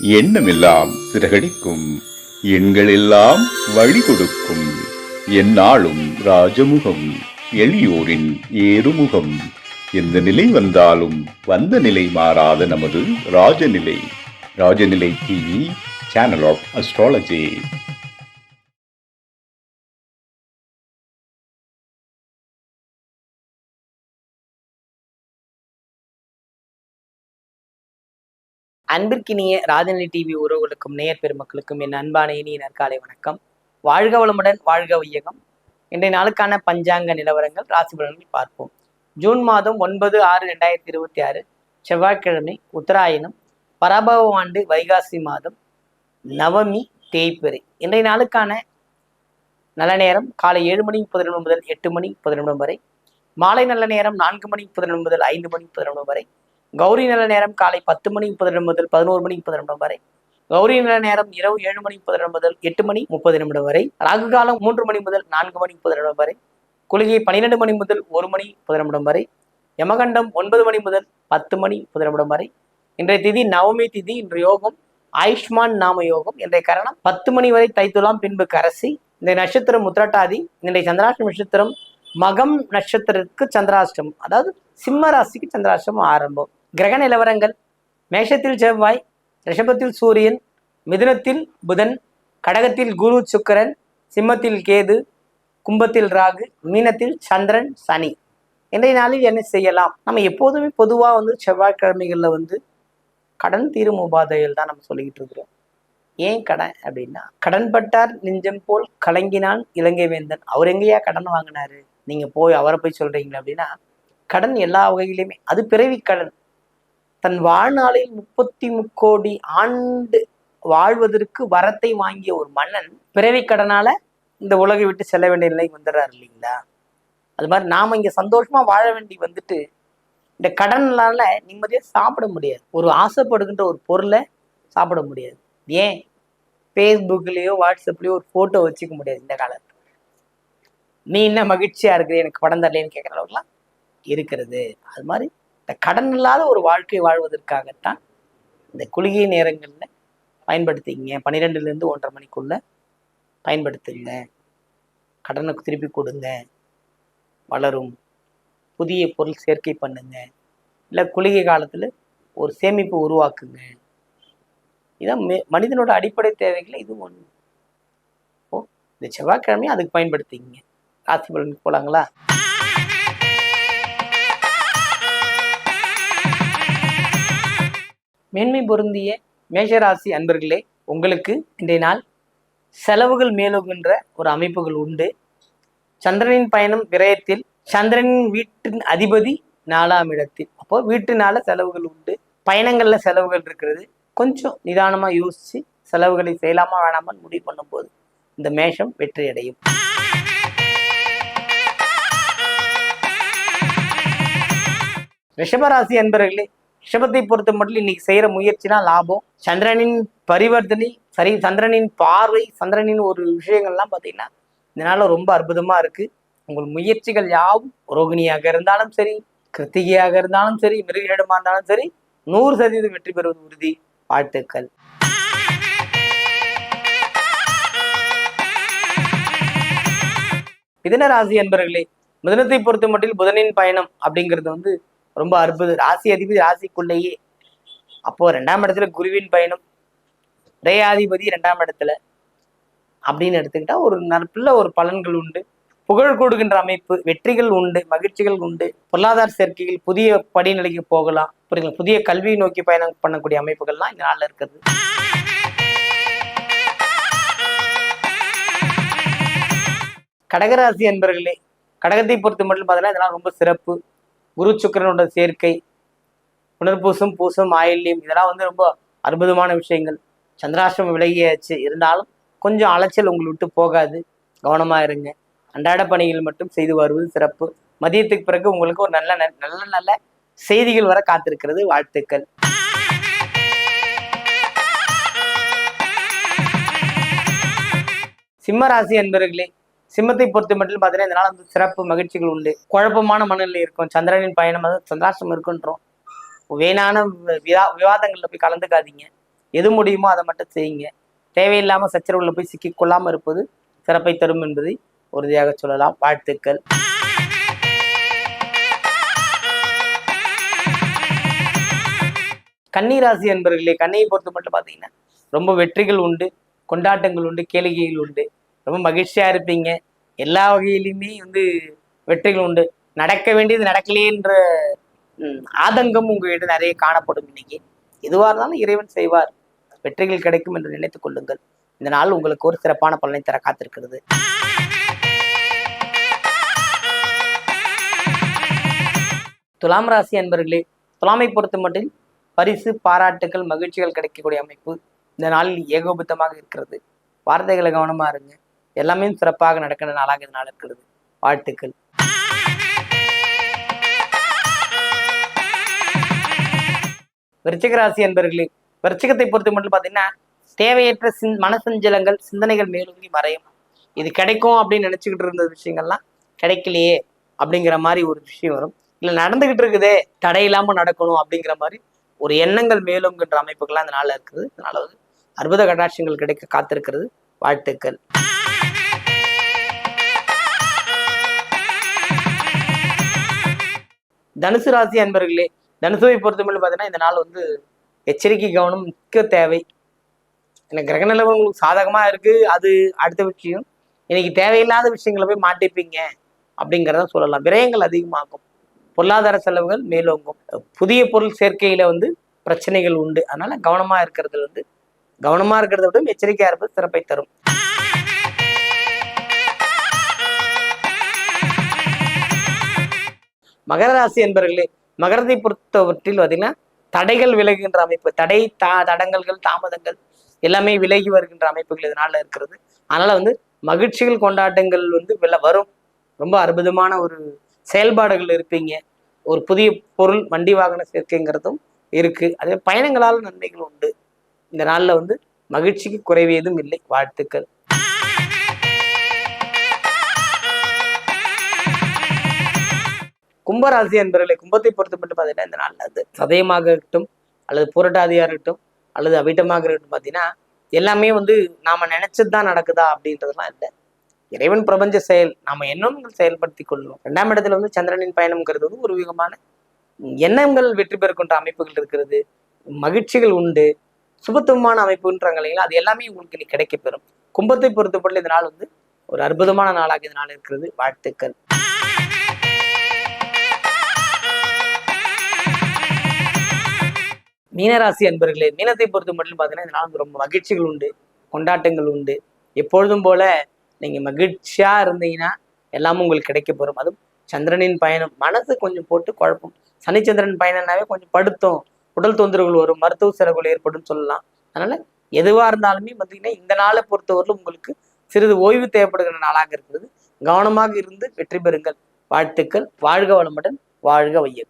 எண்ணமெல்லாம் சிறகடிக்கும், எண்களெல்லாம் வழி கொடுக்கும், எந்நாளும் ராஜமுகம், எளியோரின் ஏறுமுகம். எந்த நிலை வந்தாலும் வந்த நிலை மாறாத நமது Rajanilai. Rajanilai TV, channel of astrology. அன்பிற்கினிய ராஜநிலை டிவி உறவுகளுக்கும் நேயர் பெருமக்களுக்கும் என் அன்பான இனிய நற்காலை வணக்கம். வாழ்க வளமுடன், வாழ்க வையகம். இன்றைய நாளுக்கான பஞ்சாங்க நிலவரங்கள், ராசி பலன்கள் பார்ப்போம். ஜூன் மாதம் 9/6/2026 செவ்வாய்க்கிழமை, உத்தராயணம், பராபவ ஆண்டு வைகாசி மாதம், நவமி தேய்பிறை. இன்றைய நாளுக்கான நல்ல நேரம் காலை 7:30 முதல் 8:30 வரை, மாலை நல்ல நேரம் 4:30 முதல் 5:30 வரை, கௌரி நல்ல நேரம் காலை 10:30 முதல் 11:30 வரை, கௌரி நல்ல நேரம் இரவு 7:30 முதல் 8:30 வரை, ராகு காலம் 3 மணி முதல் 4:30 வரை, குளிகை 12 மணி முதல் 1:30 வரை, யமகண்டம் 9 மணி முதல் 10:30 வரை. இன்றைய திதி நவமி திதி. இன்றைய யோகம் ஆயுஷ்மான் நாம யோகம். இன்றைய கரணம் 10 மணி வரை தைத்துலாம், பின்பு கரசி. இந்த நட்சத்திரம் உத்திரட்டாதி. இன்றைய சந்திராஷ்டம் நட்சத்திரம் மகம் நட்சத்திரத்துக்கு சந்திராஷ்டம், அதாவது சிம்ம ராசிக்கு சந்திராஷ்டம் ஆரம்பம். கிரக நிலவரங்கள்: மேஷத்தில் செவ்வாய், ரிஷபத்தில் சூரியன், மிதுனத்தில் புதன், கடகத்தில் குரு சுக்கிரன், சிம்மத்தில் கேது, கும்பத்தில் ராகு, மீனத்தில் சந்திரன் சனி. இன்றைய நாளில் என்ன செய்யலாம்? நம்ம எப்போதுமே பொதுவாக செவ்வாய்க்கிழமைகளில் கடன் தீரும் உபாதைகள் தான் நம்ம சொல்லிக்கிட்டு இருக்கிறோம். ஏன் கடன் அப்படின்னா, கடன் பட்டார் நெஞ்சம் போல் கலங்கினான் இலங்கை வேந்தன். அவர் எங்கேயா கடன் வாங்கினாரு, நீங்க போய் அவரை போய் சொல்றீங்களா அப்படின்னா, கடன் எல்லா வகையிலுமே, அது பிறவி கடன். தன் வாழ்நாளில் 33 கோடி ஆண்டு வாழ்வதற்கு வரத்தை வாங்கிய ஒரு மன்னன் பிறவி கடனால இந்த உலகை விட்டு செல்ல வேண்டிய நிலை வந்துடுறாரு இல்லைங்களா? அது மாதிரி நாம இங்க சந்தோஷமா வாழ வேண்டி இந்த கடனால நிம்மதியா சாப்பிட முடியாது. ஒரு ஆசைப்படுகின்ற ஒரு பொருளை சாப்பிட முடியாது. ஏன்? ஃபேஸ்புக்லயோ வாட்ஸ்அப்லயோ ஒரு போட்டோ வச்சுக்க முடியாது இந்த காலத்துல. நீ என்ன மகிழ்ச்சியா இருக்கிற, எனக்கு படம் தரலன்னு கேட்குற அளவுக்குலாம் இருக்கிறது. அது மாதிரி இந்த கடன் இல்லாத ஒரு வாழ்க்கை வாழ்வதற்காகத்தான் இந்த குளிகை நேரங்கள்ல பயன்படுத்திங்க. 12லேருந்து 1:30 மணிக்குள்ள பயன்படுத்துங்க. கடனுக்கு திருப்பி கொடுங்க, வளரும். புதிய பொருள் சேர்க்கை பண்ணுங்க, இல்லை குளிகை காலத்துல ஒரு சேமிப்பு உருவாக்குங்க. இதான் மனிதனோட அடிப்படை தேவைகளை இது ஒன்று. இந்த செவ்வாய்க்கிழமையும் அதுக்கு பயன்படுத்திங்க. ராசி பலனுக்கு போலாங்களா? மேன்மை பொருந்திய மேஷராசி அன்பர்களே, உங்களுக்கு இன்றைய நாள் செலவுகள் மேலுகின்ற ஒரு அமைப்புகள் உண்டு. சந்திரனின் பயணம் விரயத்தில், சந்திரனின் வீட்டின் அதிபதி 4ஆம் இடத்தில். அப்போ வீட்டுனால செலவுகள் உண்டு, பயணங்கள்ல செலவுகள் இருக்கிறது. கொஞ்சம் நிதானமா யோசிச்சு செலவுகளை செய்யலாமா வேணாமான்னு முடிவு பண்ணும்போது இந்த மேஷம் வெற்றி அடையும். ரிஷபராசி அன்பர்களே, ரிஷபத்தை பொறுத்த மட்டும் இன்னைக்கு செய்யற முயற்சினா லாபம். சந்திரனின் பரிவர்த்தனை சரி, சந்திரனின் பார்வை, சந்திரனின் ஒரு விஷயங்கள்லாம் பார்த்தீங்கன்னா இதனால ரொம்ப அற்புதமா இருக்கு. உங்கள் முயற்சிகள் யாவும் ரோகிணியாக இருந்தாலும் சரி, கிருத்திகையாக இருந்தாலும் சரி, மிருகமா இருந்தாலும் சரி, 100% வெற்றி பெறுவது உறுதி. வாழ்த்துக்கள். மிதுன ராசி அன்பர்களே, மிதுனத்தை பொறுத்த மட்டும் புதனின் பயணம் அப்படிங்கிறது ரொம்ப அற்புதம். ராசி அதிபதி ராசிக்குள்ளேயே. அப்போ 2ஆம் இடத்துல குருவின் பயணம், ரேயாதிபதி 2ஆம் இடத்துல அப்படின்னு எடுத்துக்கிட்டா ஒரு நற்புள்ள ஒரு பலன்கள் உண்டு. புகழ் கொடுக்கின்ற அமைப்பு, வெற்றிகள் உண்டு, மகிழ்ச்சிகள் உண்டு, பொருளாதார சேர்க்கைகள், புதிய படிநிலைக்கு போகலாம். புரியுங்களா? புதிய கல்வியை நோக்கி பயணம் பண்ணக்கூடிய அமைப்புகள்லாம் இந்த நாள்ல இருக்கிறது. கடகராசி அன்பர்களே, கடகத்தை பொறுத்த மட்டும் பார்த்தீங்கன்னா இதெல்லாம் ரொம்ப சிறப்பு. குரு சுக்கிரனோட சேர்க்கை, புனர்பூசம், பூசம், ஆயில்யம், இதெல்லாம் ரொம்ப அற்புதமான விஷயங்கள். சந்திராஷ்டிரமம் விலகியாச்சு, இருந்தாலும் கொஞ்சம் அலைச்சல் உங்களை விட்டு போகாது. கவனமா இருங்க. அன்றாட பணிகள் மட்டும் செய்து வருவது சிறப்பு. மதியத்துக்கு பிறகு உங்களுக்கு ஒரு நல்ல நல்ல நல்ல செய்திகள் வர காத்திருக்கிறது. வாழ்த்துக்கள். சிம்ம ராசி அன்பர்களே, சிம்மத்தை பொறுத்த மட்டும் பார்த்தீங்கன்னா இதனால சிறப்பு மகிழ்ச்சிகள் உண்டு. குழப்பமான மனநிலை இருக்கும். சந்திரனின் பயணம், சந்திராஷ்டிரம் இருக்குன்றோம். வேணான விவாதங்கள்ல போய் கலந்துக்காதீங்க. எது முடியுமோ அதை மட்டும் செய்யுங்க. தேவையில்லாமல் சச்சரவுகளில் போய் சிக்கிக்கொள்ளாமல் இருப்பது சிறப்பை தரும் என்பதை உறுதியாக சொல்லலாம். வாழ்த்துக்கள். கன்னிராசி என்பவர்களே, கண்ணியை பொறுத்த மட்டும் பார்த்தீங்கன்னா ரொம்ப வெற்றிகள் உண்டு, கொண்டாட்டங்கள் உண்டு, கேளிகைகள் உண்டு. ரொம்ப மகிழ்ச்சியா இருப்பீங்க. எல்லா வகையிலுமே வெற்றிகள் உண்டு. நடக்க வேண்டியது நடக்கலையேன்ற ஆதங்கம் உங்ககிட்ட நிறைய காணப்படும். இன்னைக்கு எதுவாக இருந்தாலும் இறைவன் செய்வார், வெற்றிகள் கிடைக்கும் என்று நினைத்துக் கொள்ளுங்கள். இந்த நாள் உங்களுக்கு ஒரு சிறப்பான பலனை தர காத்திருக்கிறது. துலாம் ராசி அன்பர்களே, துலாமை பொறுத்த மட்டும் பரிசு, பாராட்டுகள், மகிழ்ச்சிகள் கிடைக்கக்கூடிய அமைப்பு இந்த நாளில் ஏகோபித்தமாக இருக்கிறது. வார்த்தைகளை கவனமா இருங்க. எல்லாமே சிறப்பாக நடக்கிற நாளாக இந்த நாள் இருக்கிறது. வாழ்த்துக்கள். விருச்சிக ராசி அன்பர்களே, விருச்சிகத்தை பொறுத்த மட்டும் பார்த்தீங்கன்னா தேவையற்ற மனசஞ்சலங்கள், சிந்தனைகள் மேலோங்கி மறையும். இது கிடைக்கும் அப்படின்னு நினைச்சுக்கிட்டு இருந்த விஷயங்கள்லாம் கிடைக்கலையே அப்படிங்கிற மாதிரி ஒரு விஷயம் வரும். இல்லை நடந்துகிட்டு இருக்குதே, தடையில்லாம நடக்கணும் அப்படிங்கிற மாதிரி ஒரு எண்ணங்கள் மேலோங்குன்ற அமைப்புகள்லாம் இந்த நாளில் இருக்குது. அதனால அற்புத கடாட்சியங்கள் கிடைக்க காத்திருக்கிறது. வாழ்த்துக்கள். தனுசு ராசி அன்பர்களே, தனுசுவை பொறுத்தவரை பார்த்தீங்கன்னா இந்த நாள் எச்சரிக்கை கவனம் மிக்க தேவை. எனக்கு கிரக நிலவரம் உங்களுக்கு சாதகமா இருக்கு, அது அடுத்த விஷயம். இன்னைக்கு தேவையில்லாத விஷயங்களை போய் மாட்டிப்பீங்க அப்படிங்கிறத சொல்லலாம். விரயங்கள் அதிகமாகும், பொருளாதார செலவுகள் மேலோங்கும், புதிய பொருள் சேர்க்கையில பிரச்சனைகள் உண்டு. அதனால கவனமா இருக்கிறத விட எச்சரிக்கையா இருப்பது சிறப்பை தரும். மகர ராசி என்பவர்களே, மகரத்தை பொறுத்தவற்றில் பார்த்தீங்கன்னா தடைகள் விலகுகின்ற அமைப்பு, தடங்கல்கள், தாமதங்கள் எல்லாமே விலகி வருகின்ற அமைப்புகள் இதனால இருக்கிறது. அதனால மகிழ்ச்சிகள், கொண்டாட்டங்கள் வரும். ரொம்ப அற்புதமான ஒரு செயல்பாடுகள் இருப்பீங்க. ஒரு புதிய பொருள், வண்டி வாகன சேர்க்கைங்கிறதும் இருக்கு. அதே பயணங்களால் நன்மைகள் உண்டு. இந்த நாள்ல மகிழ்ச்சிக்கு குறைவு ஏதும் இல்லை. வாழ்த்துக்கள். கும்பராசி என்பவர்களை, கும்பத்தை பொறுத்த மட்டும் பார்த்தீங்கன்னா இந்த நாள்ல சதயமாக இருக்கட்டும், அல்லது புரட்டாதியா இருக்கட்டும், அல்லது அவிட்டமாக இருக்கட்டும், பார்த்தீங்கன்னா எல்லாமே நாம நினைச்சதுதான் நடக்குதா அப்படின்றதுலாம் இல்லை. இறைவன் பிரபஞ்ச செயல், நாம எண்ணங்கள் செயல்படுத்தி கொள்ளும். 2ஆம் இடத்துல சந்திரனின் பயணம்ங்கிறது ஒரு விதமான எண்ணங்கள் வெற்றி பெறுகின்ற அமைப்புகள் இருக்கிறது. மகிழ்ச்சிகள் உண்டு, சுபத்துவமான அமைப்புன்றாங்க இல்லைங்களா, அது எல்லாமே உங்களுக்கு கிடைக்க பெறும். கும்பத்தை பொறுத்தப்பட்ட இந்த நாள் ஒரு அற்புதமான நாளாக இந்த நாள் இருக்கிறது. வாழ்த்துக்கள். மீனராசி அன்பர்களே, மீனத்தை பொறுத்த மட்டும் பார்த்தீங்கன்னா இந்த நாள் ரொம்ப மகிழ்ச்சிகள் உண்டு, கொண்டாட்டங்கள் உண்டு. எப்பொழுதும் போல நீங்க மகிழ்ச்சியா இருந்தீங்கன்னா எல்லாமும் உங்களுக்கு கிடைக்க பெறும். அதுவும் சந்திரனின் பயணம் மனசு கொஞ்சம் போட்டு குழப்பம். சனிச்சந்திரன் பயணம்னாவே கொஞ்சம் படுத்தும், உடல் தொந்தரவுகள் வரும், மருத்துவ செலவுகள் ஏற்படும் சொல்லலாம். அதனால எதுவா இருந்தாலுமே பார்த்தீங்கன்னா இந்த நாளை பொறுத்தவரையிலும் உங்களுக்கு சிறிது ஓய்வு தேவைப்படுகிற நாளாக இருக்கிறது. கவனமாக இருந்து வெற்றி பெறுங்கள். வாழ்த்துக்கள். வாழ்க வளமுடன், வாழ்க வையகம்.